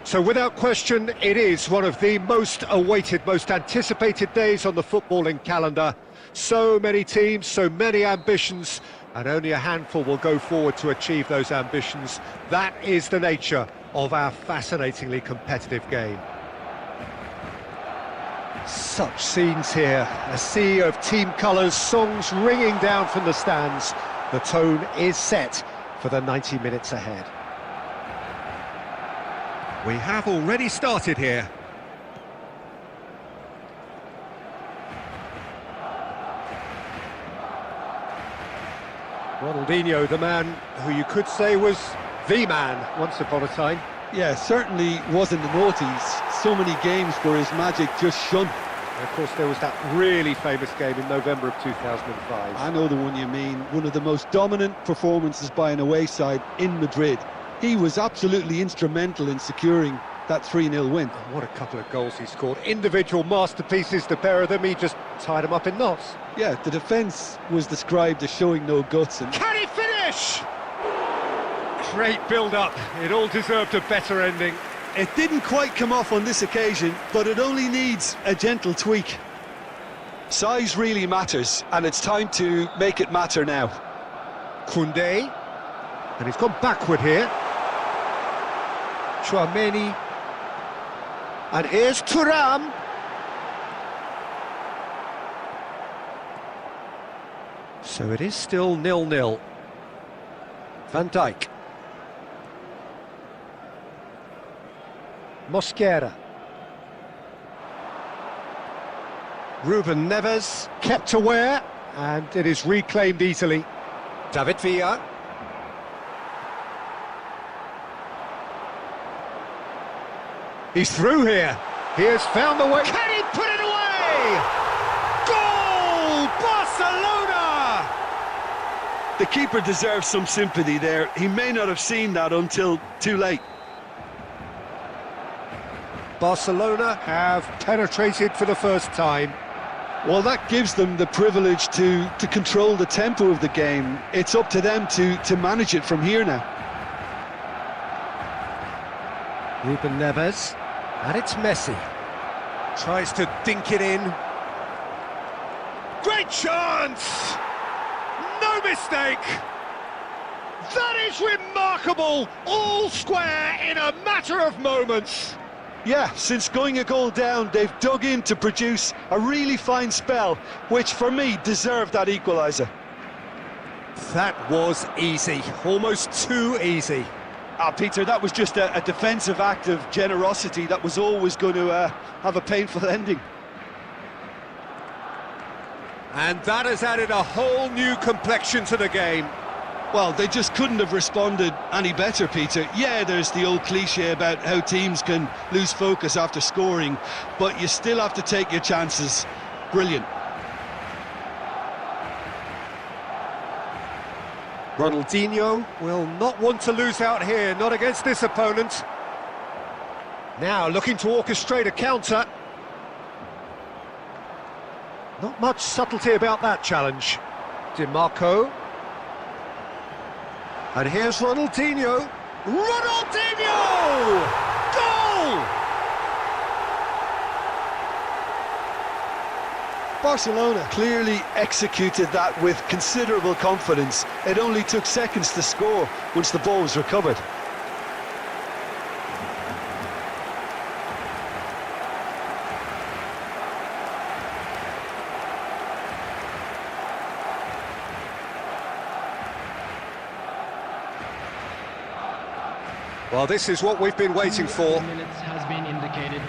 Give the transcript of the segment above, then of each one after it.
So without question, it is one of the most awaited, most anticipated days on the footballing calendar. So many teams, so many ambitions, and only a handful will go forward to achieve those ambitions. That is the nature of our fascinatingly competitive game. Such scenes here, a sea of team colours, songs ringing down from the stands. The tone is set for the 90 minutes ahead. We have already started here. Ronaldinho, the man who you could say was the man once upon a time. Yeah, certainly was in the noughties. So many games where his magic just shone. And of course, there was that really famous game in November of 2005. I know the one you mean. One of the most dominant performances by an away side in Madrid. He was absolutely instrumental in securing that 3-0 win. Oh, what a couple of goals he scored. Individual masterpieces, the pair of them. He just tied them up in knots. Yeah, the defence was described as showing no guts. And can he finish? Great build-up. It all deserved a better ending. It didn't quite come off on this occasion, but it only needs a gentle tweak. Size really matters, and it's time to make it matter now. Koundé, and he's gone backward here. Chouameni, and here's Thuram. So it is still 0-0. Van Dijk. Mosquera. Ruben Neves kept aware, and it is reclaimed easily. David Villa. He's through here. He has found the way. Can he put it away? Goal! Barcelona! The keeper deserves some sympathy there. He may not have seen that until too late. Barcelona have penetrated for the first time. Well, that gives them the privilege to control the tempo of the game. It's up to them to manage it from here now. Ruben Neves, and it's Messi. Tries to dink it in. Great chance! No mistake! That is remarkable! All square in a matter of moments. Yeah, since going a goal down, they've dug in to produce a really fine spell, which for me deserved that equaliser. That was easy, almost too easy. Peter, that was just a defensive act of generosity that was always going to have a painful ending. And that has added a whole new complexion to the game. Well, they just couldn't have responded any better, Peter. Yeah, there's the old cliche about how teams can lose focus after scoring, but you still have to take your chances. Brilliant. Ronaldinho will not want to lose out here, not against this opponent. Now looking to orchestrate a counter. Not much subtlety about that challenge. Di Marco. And here's Ronaldinho. Ronaldinho! Goal! Barcelona clearly executed that with considerable confidence. It only took seconds to score once the ball was recovered. Well, this is what we've been waiting for. Minutes has been indicated.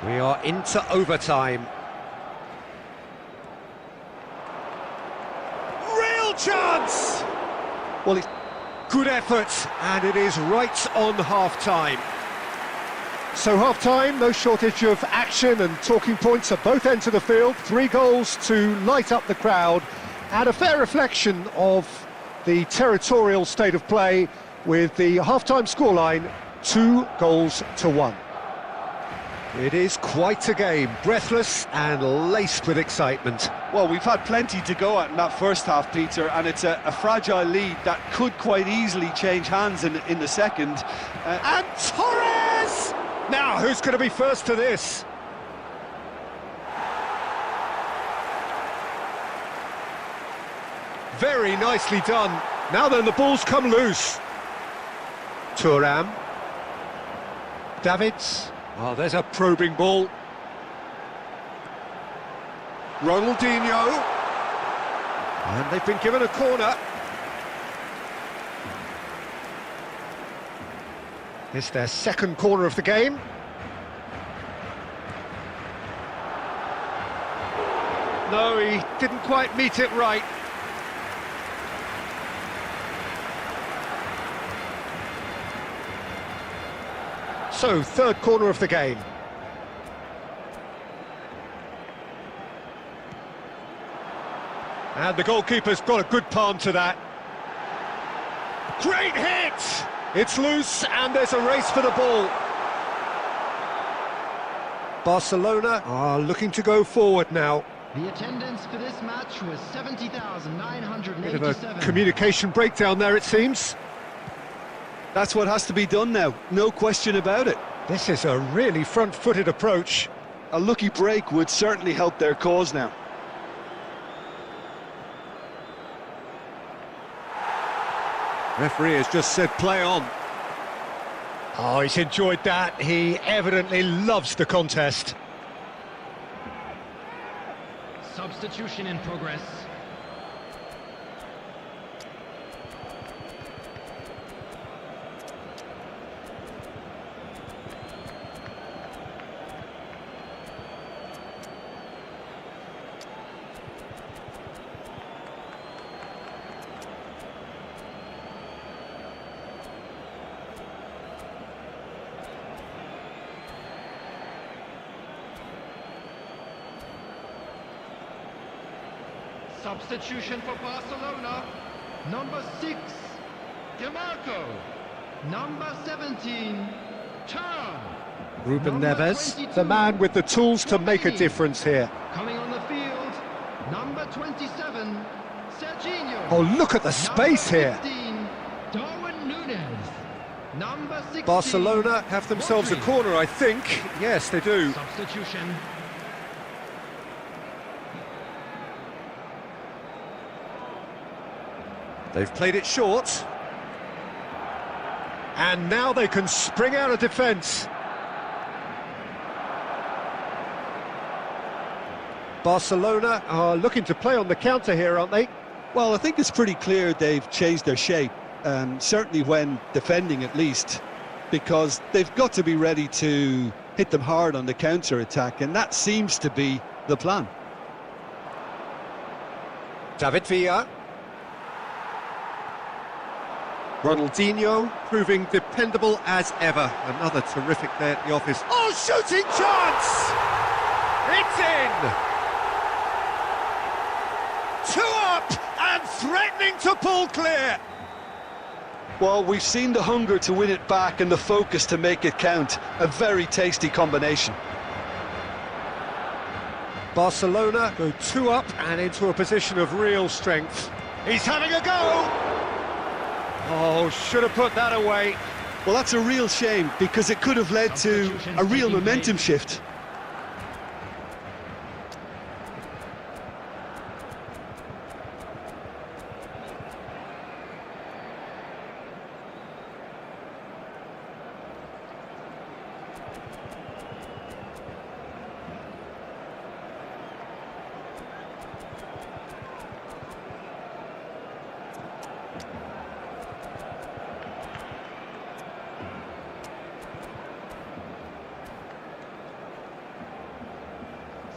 We are into overtime. Real chance! Well, it's good effort, and it is right on half-time. So half-time, no shortage of action and talking points at both ends of the field. 3 goals to light up the crowd, and a fair reflection of the territorial state of play, with the half-time scoreline 2-1. It is quite a game, breathless and laced with excitement. Well, we've had plenty to go at in that first half, Peter, and it's a fragile lead that could quite easily change hands in the second. And Torres! Now, who's going to be first to this? Very nicely done. Now then, the ball's come loose. Thuram. Davids. Oh, there's a probing ball. Ronaldinho. And they've been given a corner. It's their second corner of the game. No, he didn't quite meet it right. So, third corner of the game. And the goalkeeper's got a good palm to that. Great hit! It's loose and there's a race for the ball. Barcelona are looking to go forward now. The attendance for this match was 70,987. Bit of a communication breakdown there, it seems. That's what has to be done now, no question about it. This is a really front-footed approach. A lucky break would certainly help their cause now. Referee has just said play on. Oh, he's enjoyed that. He evidently loves the contest. Substitution in progress. Substitution for Barcelona. Number 6, DeMarco. Number 17, Turn. Ruben Number Neves, 22, the man with the tools to make a difference here. Coming on the field, number 27, Serginho. Oh, look at the space Number here. 15, Darwin Núñez. Number 16, Barcelona have themselves a Rodri. corner, I think. Yes, they do. Substitution. They've played it short. And now they can spring out of defence. Barcelona are looking to play on the counter here, aren't they? Well, I think it's pretty clear they've changed their shape, certainly when defending at least, because they've got to be ready to hit them hard on the counter-attack, and that seems to be the plan. David Villa. Ronaldinho proving dependable as ever. Another terrific there at the office. Oh, shooting chance! It's in! 2 up and threatening to pull clear. Well, we've seen the hunger to win it back and the focus to make it count. A very tasty combination. Barcelona go 2 up and into a position of real strength. He's having a go! Oh, should have put that away. Well, that's a real shame, because it could have led to a real momentum shift.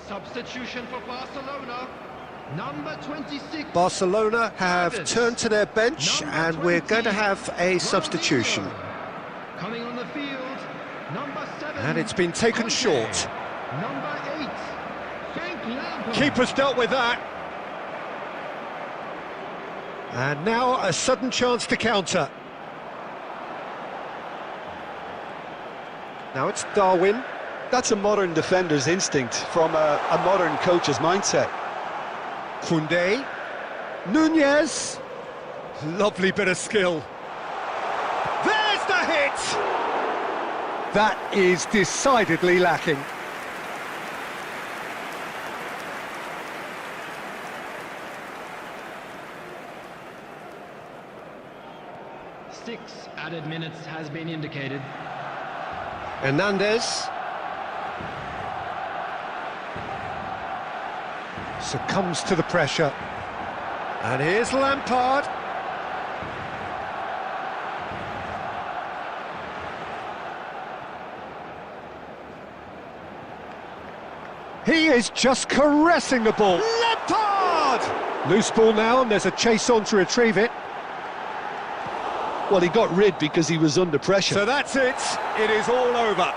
Substitution for Barcelona. Number 26. Barcelona have Davids. turned to their bench Number and we're 20, going to have a substitution. Ronaldinho. Coming on the field, number 7. And it's been taken Conte. short. Number 8, Frank Lampard. Keeper's dealt with that. And now a sudden chance to counter. Now it's Darwin. That's a modern defender's instinct from a modern coach's mindset. Koundé. Núñez. Lovely bit of skill. There's the hit! That is decidedly lacking. Six added minutes has been indicated. Hernandez. Succumbs to the pressure. And here's Lampard. He is just caressing the ball. Lampard! Loose ball now, and there's a chase on to retrieve it. Well, he got rid because he was under pressure. So that's it. It is all over.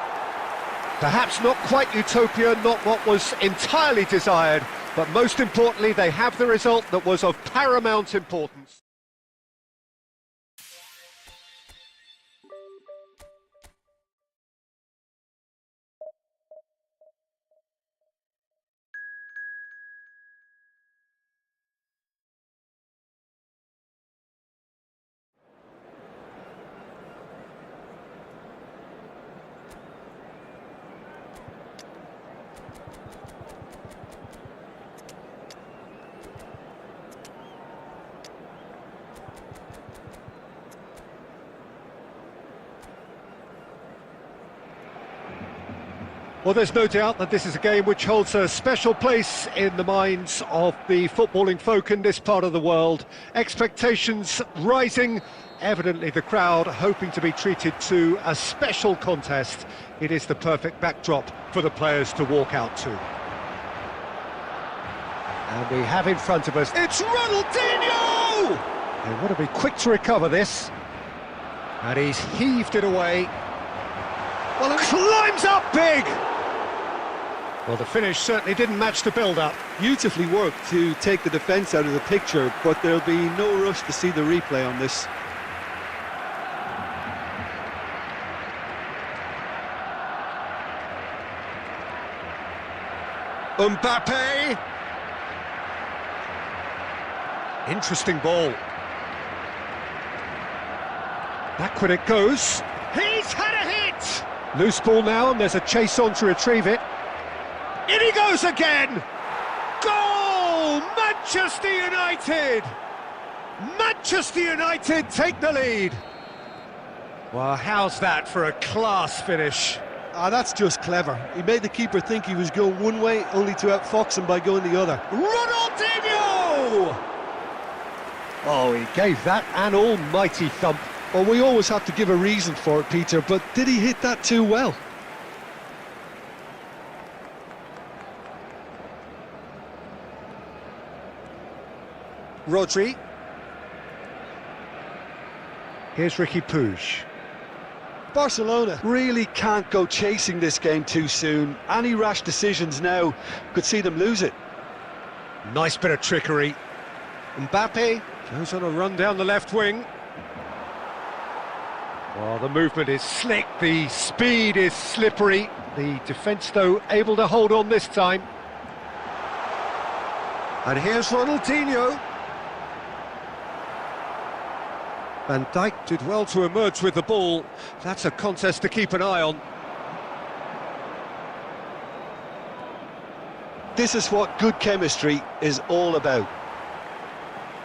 Perhaps not quite utopia, not what was entirely desired, but most importantly, they have the result that was of paramount importance. Well, there's no doubt that this is a game which holds a special place in the minds of the footballing folk in this part of the world. Expectations rising, evidently the crowd hoping to be treated to a special contest. It is the perfect backdrop for the players to walk out to. And we have in front of us, it's Ronaldinho! They want to be quick to recover this. And he's heaved it away. Well, and climbs up big! Well, the finish certainly didn't match the build-up. Beautifully worked to take the defence out of the picture, but there'll be no rush to see the replay on this. Mbappe! Interesting ball. Backward it goes. He's had a hit! Loose ball now, and there's a chase on to retrieve it. In he goes again! Goal! Manchester United! Manchester United take the lead. Well, how's that for a class finish? That's just clever. He made the keeper think he was going one way, only to outfox him by going the other. Ronaldinho! Oh, he gave that an almighty thump. Well, we always have to give a reason for it, Peter, but did he hit that too well? Rodri. Here's Ricky Puig. Barcelona really can't go chasing this game too soon. Any rash decisions now could see them lose it. Nice bit of trickery. Mbappe goes on a run down the left wing. Well, the movement is slick, the speed is slippery. The defence, though, able to hold on this time. And here's Ronaldinho. Van Dijk did well to emerge with the ball. That's a contest to keep an eye on. This is what good chemistry is all about.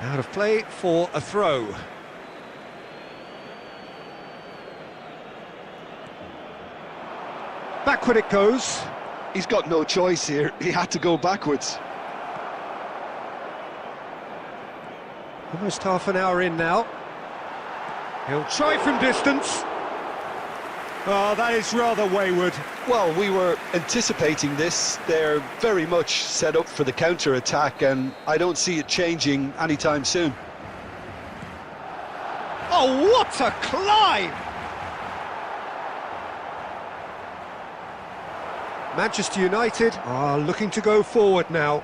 Out of play for a throw. Backward it goes. He's got no choice here. He had to go backwards. Almost half an hour in now. He'll try from distance. Oh, that is rather wayward. Well, we were anticipating this. They're very much set up for the counter-attack, and I don't see it changing anytime soon. Oh, what a climb! Manchester United are looking to go forward now.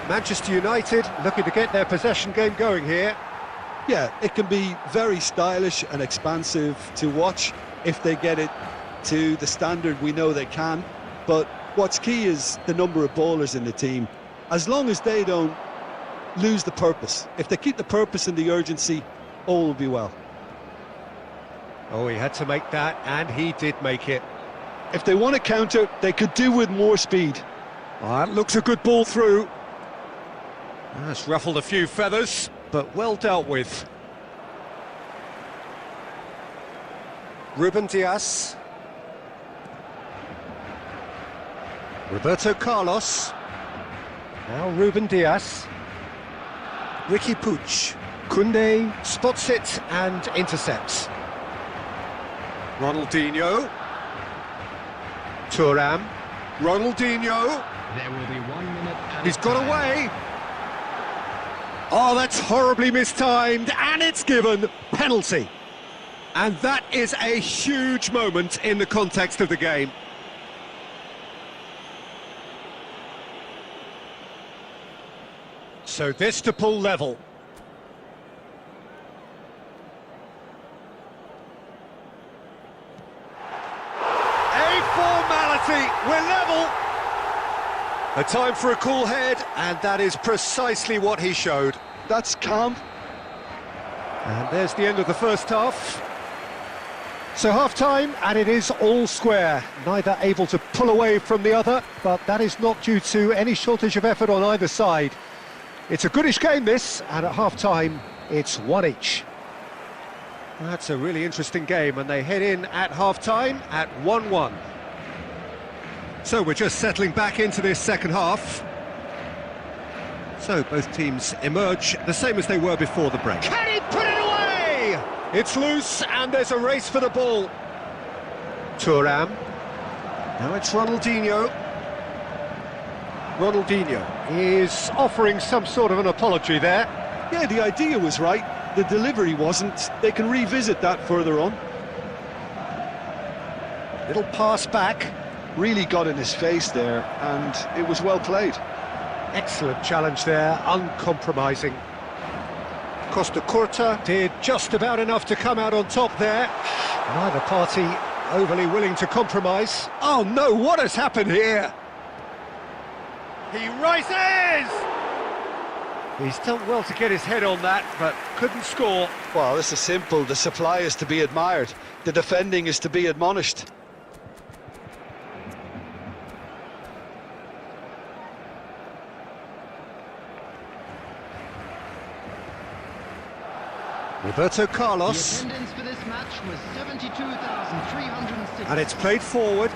Manchester United looking to get their possession game going here. Yeah, it can be very stylish and expansive to watch if they get it to the standard we know they can. But what's key is the number of ballers in the team. As long as they don't lose the purpose, if they keep the purpose and the urgency, all will be well. Oh, he had to make that, and he did make it. If they want to counter, they could do with more speed. That looks a good ball through. That's ruffled a few feathers, but well dealt with. Ruben Dias. Roberto Carlos. Now Ruben Dias. Ricky Puig. Koundé spots it and intercepts. Ronaldinho. Thuram. Ronaldinho. There will be 1 minute. He's got away. Oh, that's horribly mistimed, and it's given penalty. And that is a huge moment in the context of the game. So this to pull level. A formality, we're level. A time for a cool head, and that is precisely what he showed. That's calm. And there's the end of the first half. So half-time, and it is all square. Neither able to pull away from the other, but that is not due to any shortage of effort on either side. It's a goodish game, this, and at half-time, it's one each. That's a really interesting game, and they head in at half-time at 1-1. So we're just settling back into this second half. So both teams emerge the same as they were before the break. Can he put it away? It's loose and there's a race for the ball. Thuram. Now it's Ronaldinho. Ronaldinho is offering some sort of an apology there. Yeah, the idea was right. The delivery wasn't. They can revisit that further on. Little pass back. Really got in his face there, and it was well played. Excellent challenge there, uncompromising. Costa Curta did just about enough to come out on top there. Neither party overly willing to compromise. Oh no, what has happened here? He rises! He's done well to get his head on that, but couldn't score. Well, this is simple. The supply is to be admired. The defending is to be admonished. Roberto The Carlos. attendance for this match was 72,306. And it's played forward.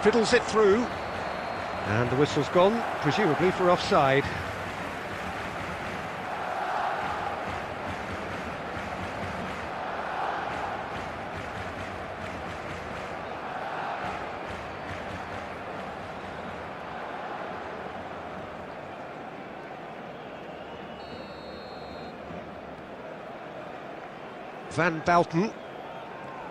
Fiddles it through. And the whistle's gone, presumably for offside. Van Bouten.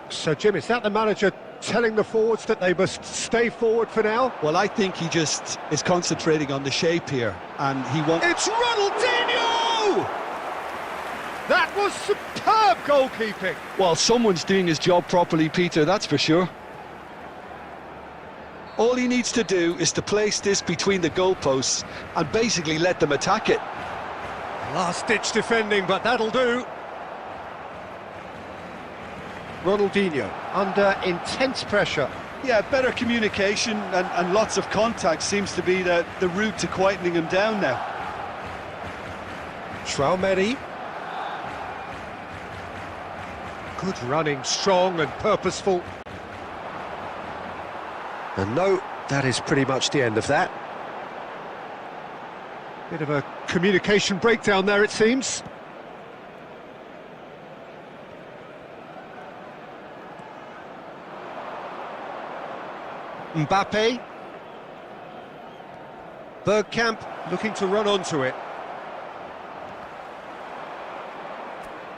So, Jim, is that the manager telling the forwards that they must stay forward for now? Well, I think he just is concentrating on the shape here, and he won't... It's Ronaldinho! That was superb goalkeeping. Well, someone's doing his job properly, Peter, that's for sure. All he needs to do is to place this between the goalposts and basically let them attack it. Last-ditch defending, but that'll do. Ronaldinho under intense pressure. Yeah, better communication and lots of contact seems to be the route to quietening him down now. Traoré. Good running, strong and purposeful. And no, that is pretty much the end of that. Bit of a communication breakdown there, it seems. Mbappe. Bergkamp looking to run onto it.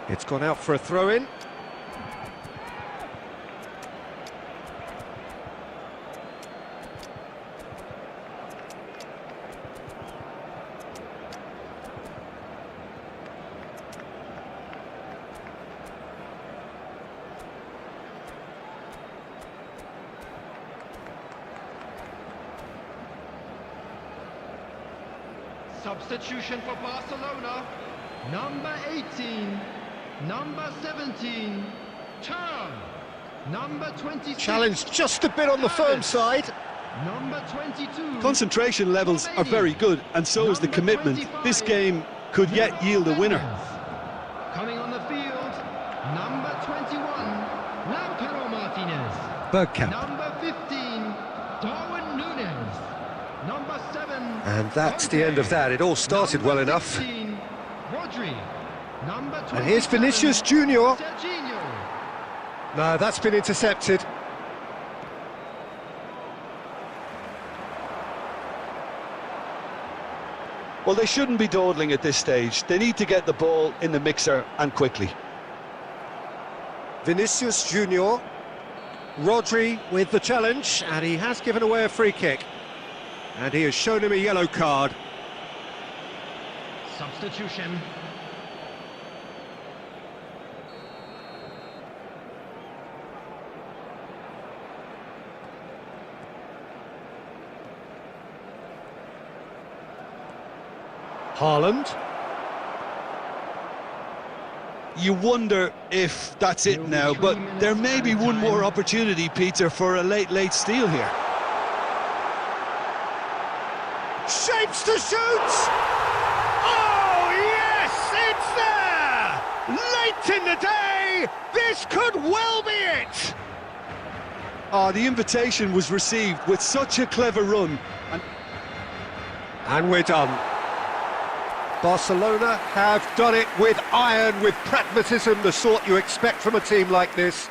It's gone out for a throw-in. Substitution for Barcelona. Number 18, number 17, Turn. Number 26. Challenged just a bit on the firm side. Number 22. Concentration levels are very good, and so is the commitment. This game could yet yield a winner. Coming on the field, number 21, Lautaro Martinez. Bergkamp. Number 15, Darwin Núñez. Number 7. And that's the end of that. It all started well Number enough. 16, Rodri. Number 27, And here's Vinicius Junior. Serginho. No, that's been intercepted. Well, they shouldn't be dawdling at this stage. They need to get the ball in the mixer, and quickly. Vinicius Junior. Rodri with the challenge, and he has given away a free kick. And he has shown him a yellow card. Substitution. Haaland. You wonder if that's it now, but there may be one more opportunity, Peter, for a late steal here. Shapes to shoot! Oh, yes, it's there! Late in the day, this could well be it! Oh, the invitation was received with such a clever run. And we're done. Barcelona have done it with iron, with pragmatism, the sort you expect from a team like this.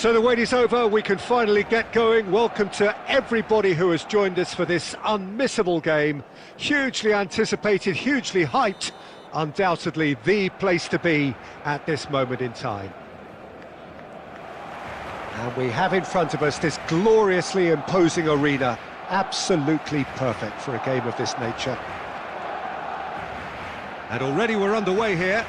So the wait is over, we can finally get going. Welcome to everybody who has joined us for this unmissable game. Hugely anticipated, hugely hyped, undoubtedly the place to be at this moment in time. And we have in front of us this gloriously imposing arena, absolutely perfect for a game of this nature. And already we're underway here.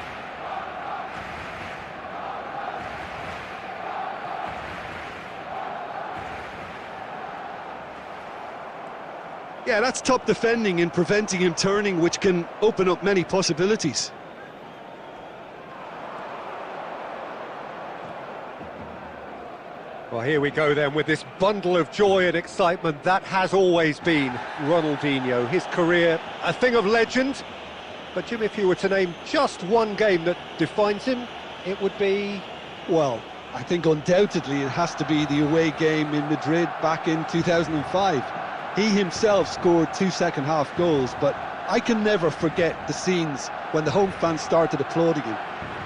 Yeah, that's top defending and preventing him turning, which can open up many possibilities. Well, here we go then with this bundle of joy and excitement. That has always been Ronaldinho. His career, a thing of legend. But Jim, if you were to name just one game that defines him, it would be, well, I think undoubtedly it has to be the away game in Madrid back in 2005. He himself scored 2 second-half goals, but I can never forget the scenes when the home fans started applauding him.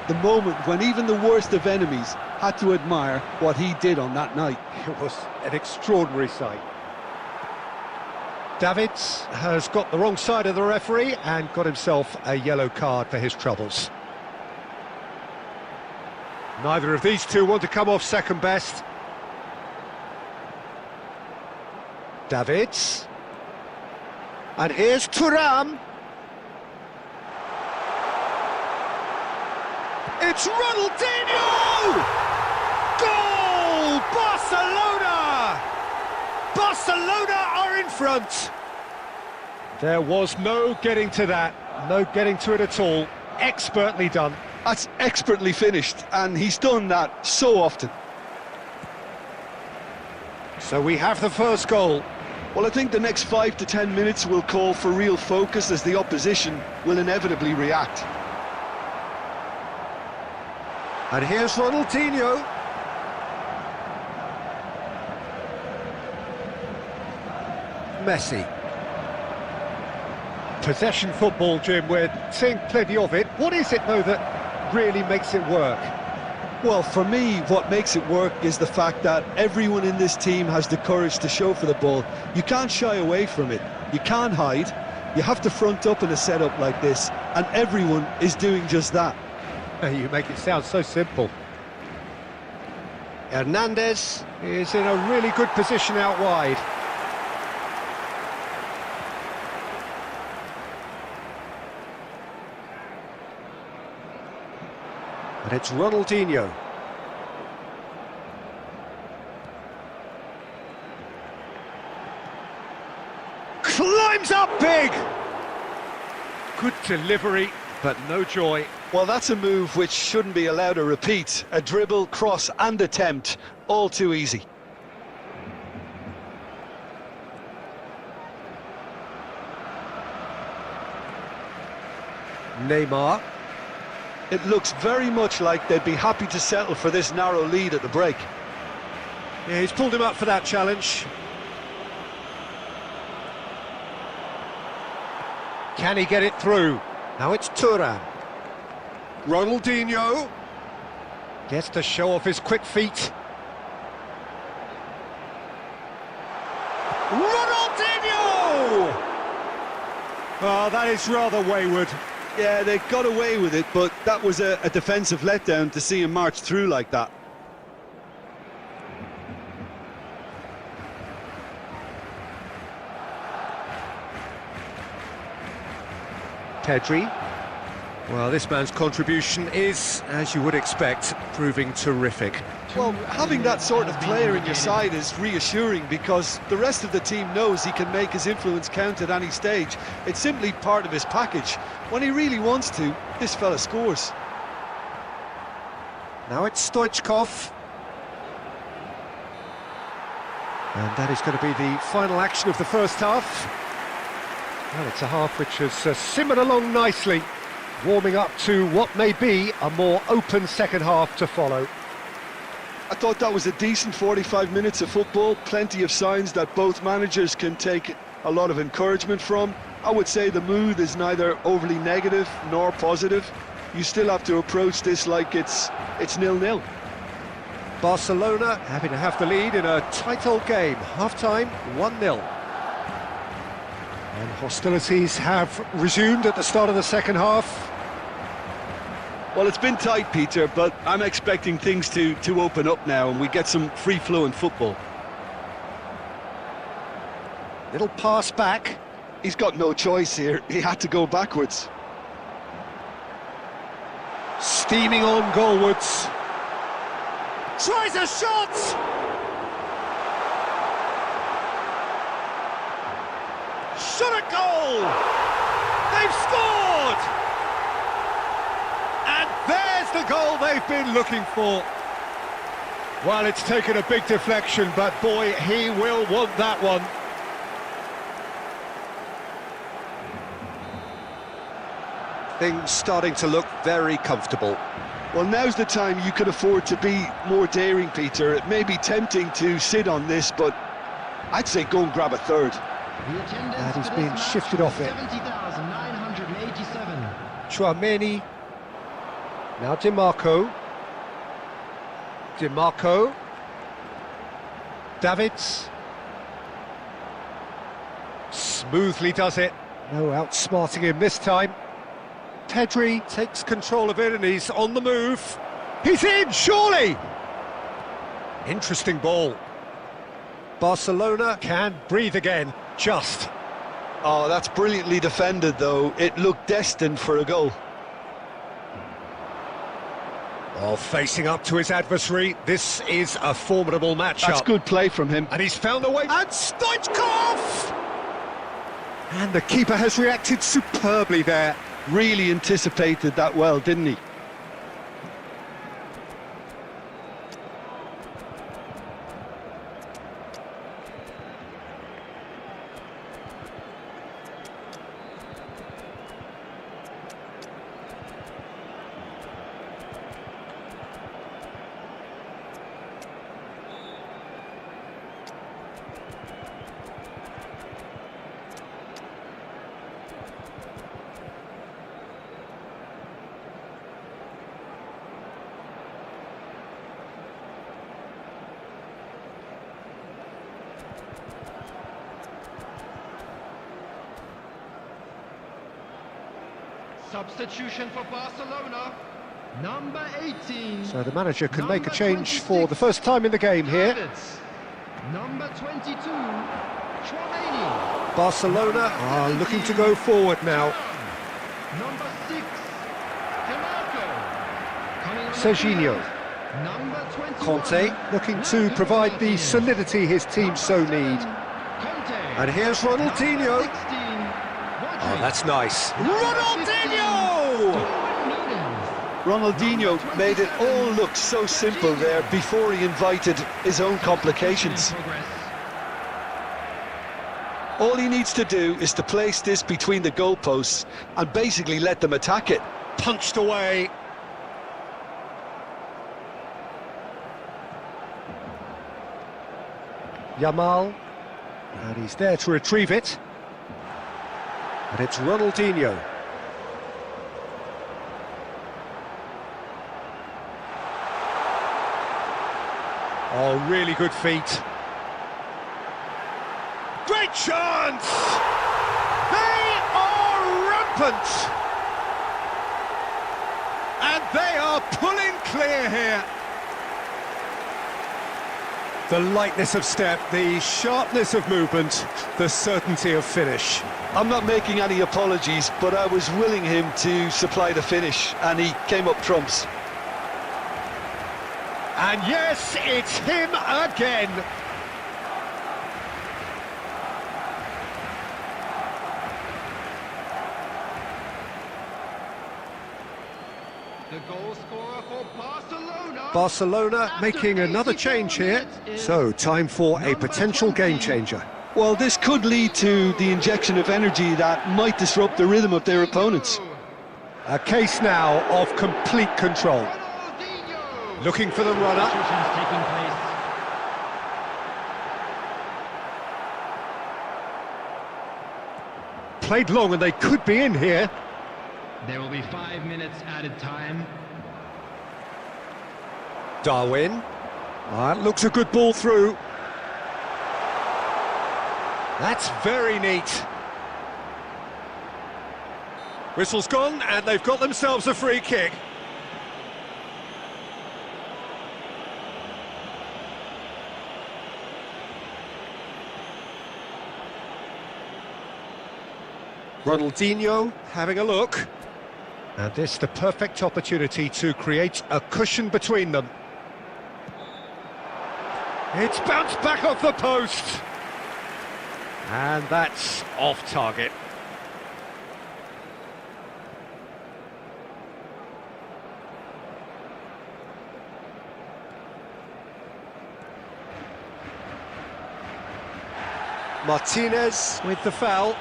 The moment when even the worst of enemies had to admire what he did on that night. it was an extraordinary sight. Davids has got the wrong side of the referee and got himself a yellow card for his troubles. Neither of these two want to come off second best. Davids. And here's Thuram. It's Ronaldinho! Barcelona are in front. There was no getting to that, no getting to it at all. Expertly done. That's expertly finished, and he's done that so often. So we have the first goal. Well, I think the next 5 to 10 minutes will call for real focus as the opposition will inevitably react. And here's Ronaldinho. Messi. Possession football, Jim, we're seeing plenty of it. What is it, though, that really makes it work? Well, for me, what makes it work is the fact that everyone in this team has the courage to show for the ball. You can't shy away from it. You can't hide. You have to front up in a setup like this, and everyone is doing just that. You make it sound so simple. Hernandez is in a really good position out wide. And it's Ronaldinho. Climbs up big! Good delivery, but no joy. Well, that's a move which shouldn't be allowed to repeat. A dribble, cross and attempt, all too easy. Neymar. It looks very much like they'd be happy to settle for this narrow lead at the break. Yeah, he's pulled him up for that challenge. Can he get it through? Now it's Thuram. Ronaldinho gets to show off his quick feet. Ronaldinho! Oh, that is rather wayward. Yeah, they got away with it, but that was a defensive letdown to see him march through like that. Pedri. Well, this man's contribution is, as you would expect, proving terrific. Well, having that sort of player in your side is reassuring because the rest of the team knows he can make his influence count at any stage. It's simply part of his package. When he really wants to, this fella scores. Now it's Stoichkov. And that is going to be the final action of the first half. Well, it's a half which has simmered along nicely, warming up to what may be a more open second half to follow. I thought that was a decent 45 minutes of football, plenty of signs that both managers can take a lot of encouragement from. I would say the mood is neither overly negative nor positive. You still have to approach this like it's 0-0. Barcelona having to have the lead in a tight old game. Half-time, 1-0. And hostilities have resumed at the start of the second half. Well, it's been tight, Peter, but I'm expecting things to open up now and we get some free-flowing football. Little pass back. He's got no choice here. He had to go backwards. Steaming on goalwards. Tries a shot! Shot a goal! They've scored! And there's the goal they've been looking for. Well, it's taken a big deflection, but boy, he will want that one. Things starting to look very comfortable. Well, now's the time you could afford to be more daring, Peter. It may be tempting to sit on this, but I'd say go and grab a third. And he's being shifted off it. 70,987. Tchouameni. Now DiMarco. DiMarco. Davids. Smoothly does it. No outsmarting him this time. Pedri takes control of it and he's on the move. He's in, surely! Interesting ball. Barcelona can breathe again, just. Oh, that's brilliantly defended, though. It looked destined for a goal. Oh, facing up to his adversary, this is a formidable matchup. That's good play from him. And he's found a way. And Stoichkov! And the keeper has reacted superbly there. Really anticipated that well, didn't he? Substitution for Barcelona, number 18. So the manager can make a change for the first time in the game here. Number 22, Chouameni. Barcelona are looking to go forward now. Number 6, Demarco. Coming on the Serginho. field, number 21, Conte looking to provide the solidity his team so need. Conte. And here's Ronaldinho. 16, Oh, that's nice. Ronaldinho! Ronaldinho made it all look so simple there before he invited his own complications. All he needs to do is to place this between the goalposts and basically let them attack it. Punched away. Yamal. And he's there to retrieve it. And it's Ronaldinho. Oh, really good feet. Great chance! They are rampant! And they are pulling clear here. The lightness of step, the sharpness of movement, the certainty of finish. I'm not making any apologies, but I was willing him to supply the finish, and he came up trumps. And yes, it's him again. The goal scorer for Barcelona. Barcelona making another change here. So, time for a potential game changer. Well, this could lead to the injection of energy that might disrupt the rhythm of their opponents. A case now of complete control. Ronaldinho. Looking for the runner. Substitutions taking place. Played long and they could be in here. There will be 5 minutes added time. Darwin. That looks a good ball through. That's very neat. Whistle's gone and they've got themselves a free kick. Ronaldinho having a look. And this the perfect opportunity to create a cushion between them. It's bounced back off the post. And that's off target. Martinez with the foul.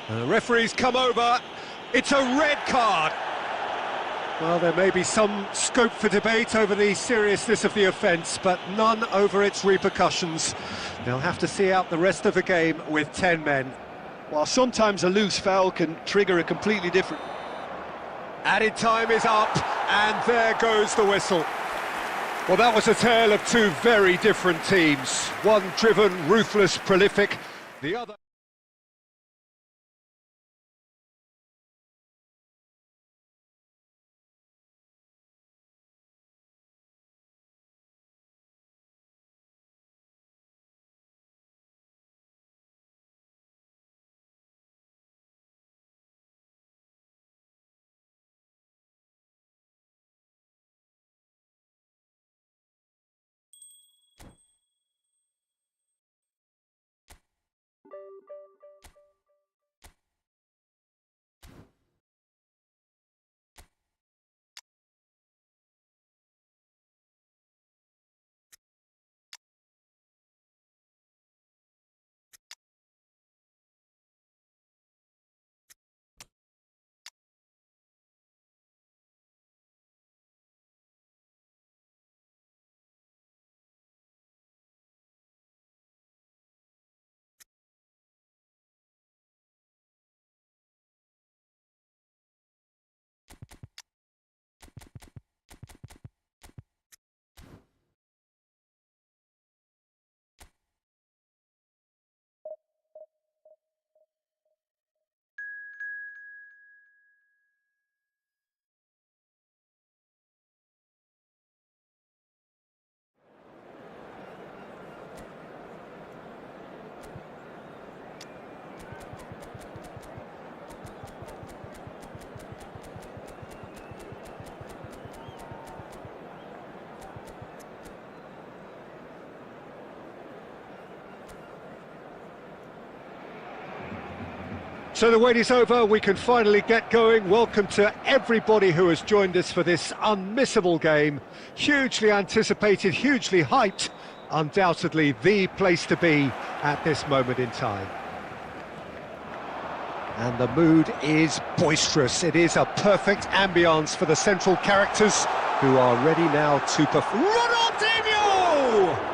And the referee's come over. It's a red card. Well, there may be some scope for debate over the seriousness of the offence, but none over its repercussions. They'll have to see out the rest of the game with 10 men. While sometimes a loose foul can trigger a completely different... Added time is up, and there goes the whistle. Well, that was a tale of two very different teams. One driven, ruthless, prolific, the other... So the wait is over, we can finally get going. Welcome to everybody who has joined us for this unmissable game. Hugely anticipated, hugely hyped, undoubtedly the place to be at this moment in time. And the mood is boisterous. It is a perfect ambience for the central characters who are ready now to perform. Ronaldinho!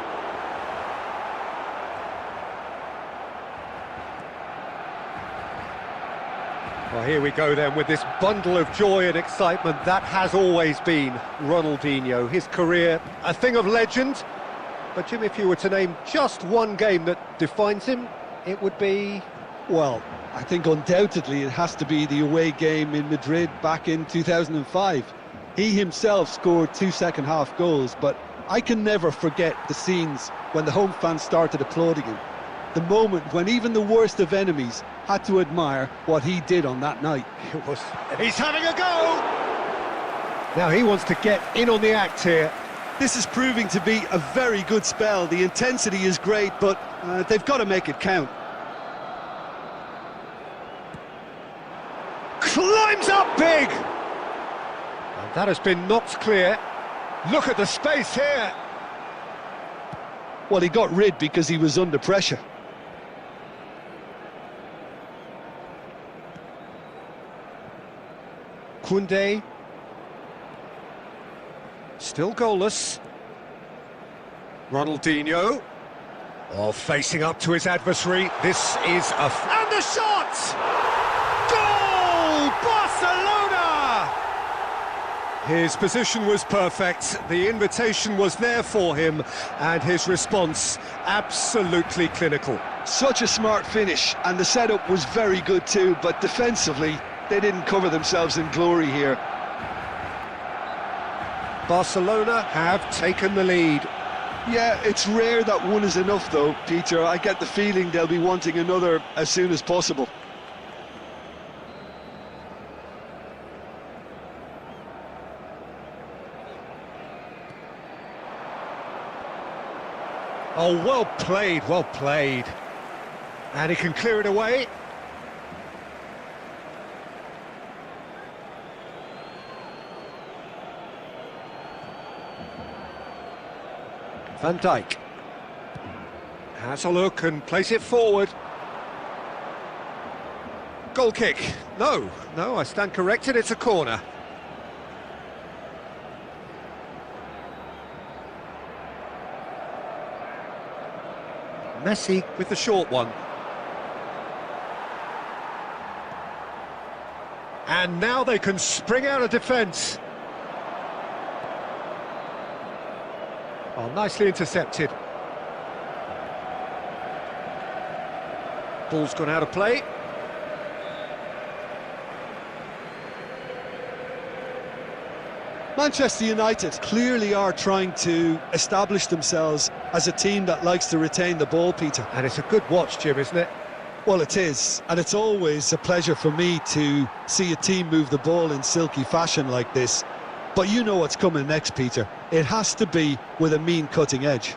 Well, here we go then with this bundle of joy and excitement. That has always been Ronaldinho. His career, a thing of legend. But Jim, if you were to name just one game that defines him, it would be... Well, I think undoubtedly it has to be the away game in Madrid back in 2005. He himself scored 2 second-half goals, but I can never forget the scenes when the home fans started applauding him. The moment when even the worst of enemies had to admire what he did on that night. It was... He's having a go! Now he wants to get in on the act here. This is proving to be a very good spell. The intensity is great, but they've got to make it count. Climbs up big! And that has been knocked clear. Look at the space here. Well, he got rid because he was under pressure. Koundé. Still goalless. Ronaldinho. Oh, facing up to his adversary. This is a... And the shot! Goal! Barcelona! His position was perfect. The invitation was there for him. And his response, absolutely clinical. Such a smart finish, and the setup was very good too, but defensively, they didn't cover themselves in glory here. Barcelona have taken the lead. Yeah, it's rare that one is enough though, Peter. I get the feeling they'll be wanting another as soon as possible. Oh, well played, well played. And he can clear it away. Van Dijk has a look and plays it forward. Goal kick. No, I stand corrected, it's a corner. Messi with the short one. And now they can spring out of defence. Oh, nicely intercepted. Ball's gone out of play. Manchester United clearly are trying to establish themselves as a team that likes to retain the ball, Peter. And it's a good watch, Jim, isn't it? Well, it is, and it's always a pleasure for me to see a team move the ball in silky fashion like this. But you know what's coming next, Peter. It has to be with a mean cutting edge.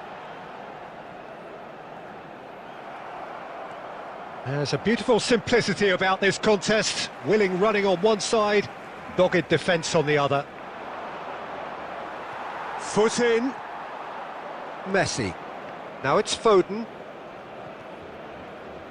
There's a beautiful simplicity about this contest. Willing running on one side, dogged defence on the other. Foot in. Messi. Now it's Foden.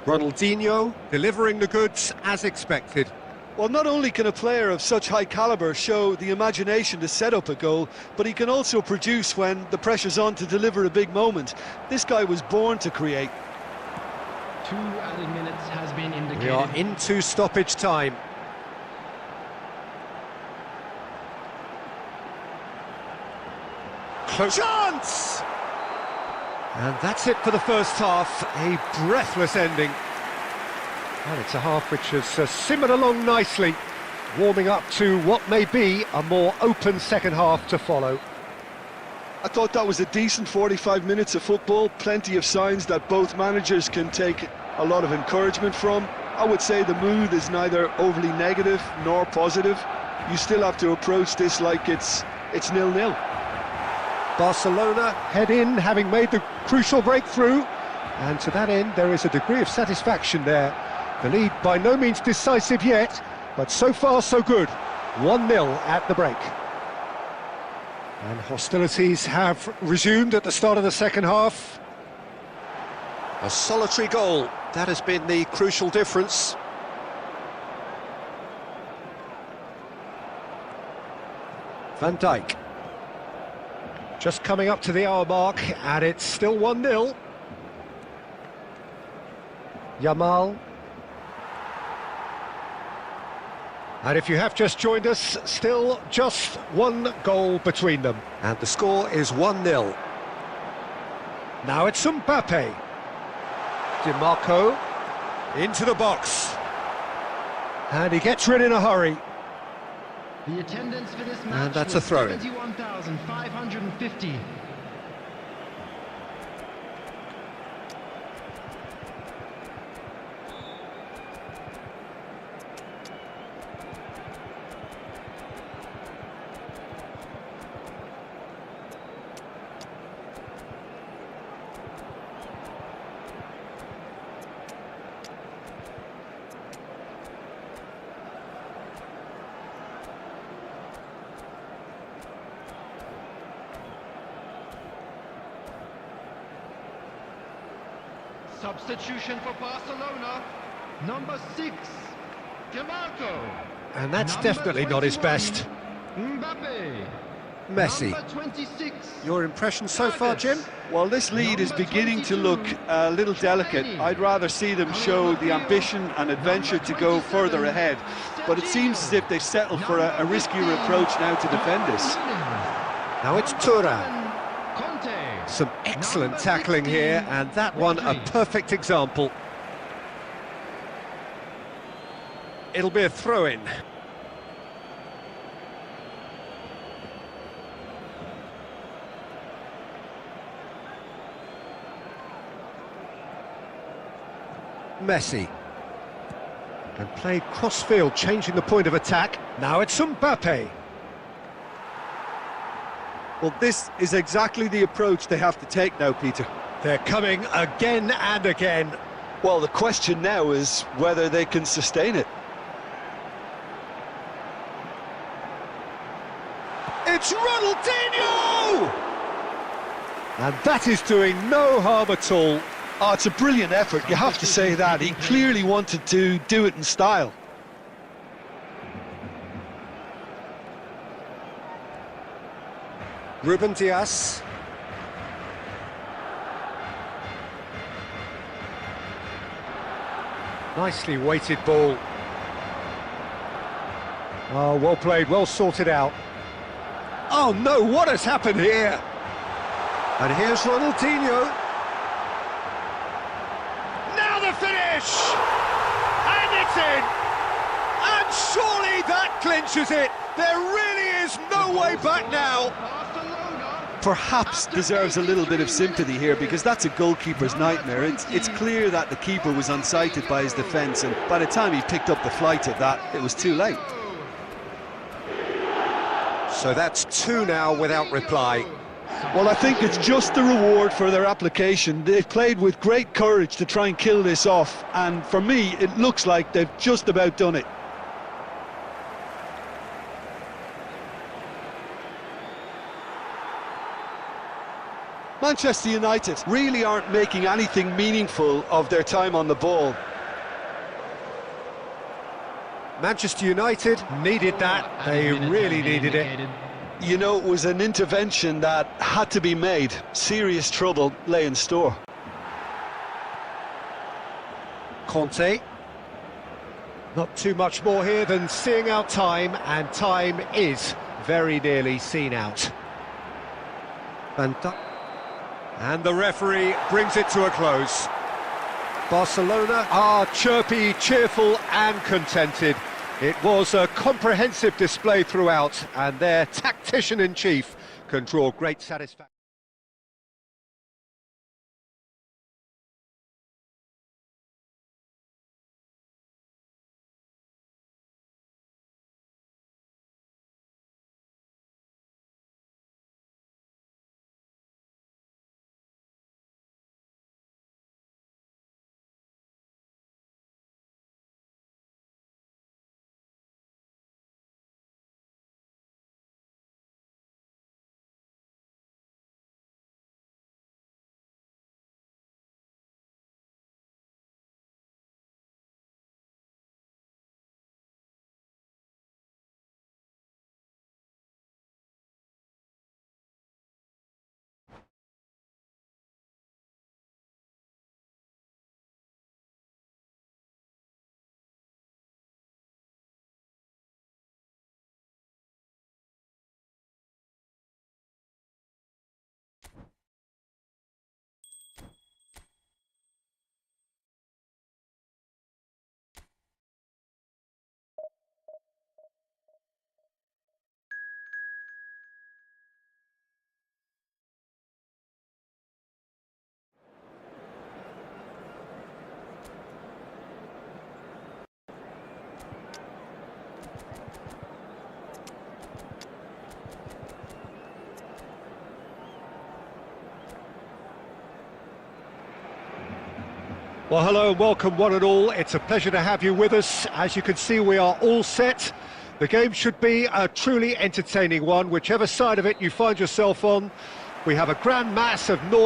Ronaldinho delivering the goods as expected. Well, not only can a player of such high calibre show the imagination to set up a goal, but he can also produce when the pressure's on to deliver a big moment. This guy was born to create. 2 added minutes has been indicated. We are into stoppage time. Close chance! And that's it for the first half. A breathless ending. Well, it's a half which has simmered along nicely, warming up to what may be a more open second half to follow. I thought that was a decent 45 minutes of football, plenty of signs that both managers can take a lot of encouragement from. I would say the mood is neither overly negative nor positive. You still have to approach this like it's 0-0. Barcelona head in, having made the crucial breakthrough, and to that end there is a degree of satisfaction there. The lead by no means decisive yet, but so far so good. 1-0 at the break. And hostilities have resumed at the start of the second half. A solitary goal, that has been the crucial difference. Van Dijk. Just coming up to the hour mark, and it's still 1-0. Yamal. And if you have just joined us, still just one goal between them. And the score is 1-0. Now it's Mbappe. DiMarco into the box. And he gets rid in a hurry. The attendance for this match And that's a throw-in. 71,550. Substitution for Barcelona, number 6, DiMarco. And that's Number definitely not his 21, best. Mbappe. Messi. Number 26. Your impression so far, Jim? Well, this lead is beginning to look a little delicate. I'd rather see them show the ambition and adventure to go further ahead. But it seems as if they've settled for a riskier approach now to defend this. Now it's Thuram. Some excellent tackling here, and that one a perfect example. It'll be a throw-in. Messi. And played cross-field, changing the point of attack. Now it's Mbappe. Well, this is exactly the approach they have to take now, Peter. They're coming again and again. Well, the question now is whether they can sustain it. It's Ronaldinho! And that is doing no harm at all. Oh, it's a brilliant effort, you have to say that. He clearly wanted to do it in style. Ruben Dias. Nicely weighted ball. Oh, well played, well sorted out. Oh no, what has happened here? And here's Ronaldinho. Now the finish! And it's in! And surely that clinches it! There really is no way back now! Perhaps deserves a little bit of sympathy here, because that's a goalkeeper's nightmare. It's clear that the keeper was unsighted by his defence, and by the time he picked up the flight of that, it was too late. So that's two now without reply. Well, I think it's just the reward for their application. They've played with great courage to try and kill this off, and for me, it looks like they've just about done it. Manchester United really aren't making anything meaningful of their time on the ball. Manchester United needed that, they really needed it. You know, it was an intervention that had to be made. Serious trouble lay in store. Conte. Not too much more here than seeing out time, and time is very nearly seen out. And the referee brings it to a close. Barcelona are chirpy, cheerful and contented. It was a comprehensive display throughout, and their tactician-in-chief can draw great satisfaction. Well, hello and welcome one and all. It's a pleasure to have you with us. As you can see, we are all set. The game should be a truly entertaining one, whichever side of it you find yourself on. We have a grand mass of noise.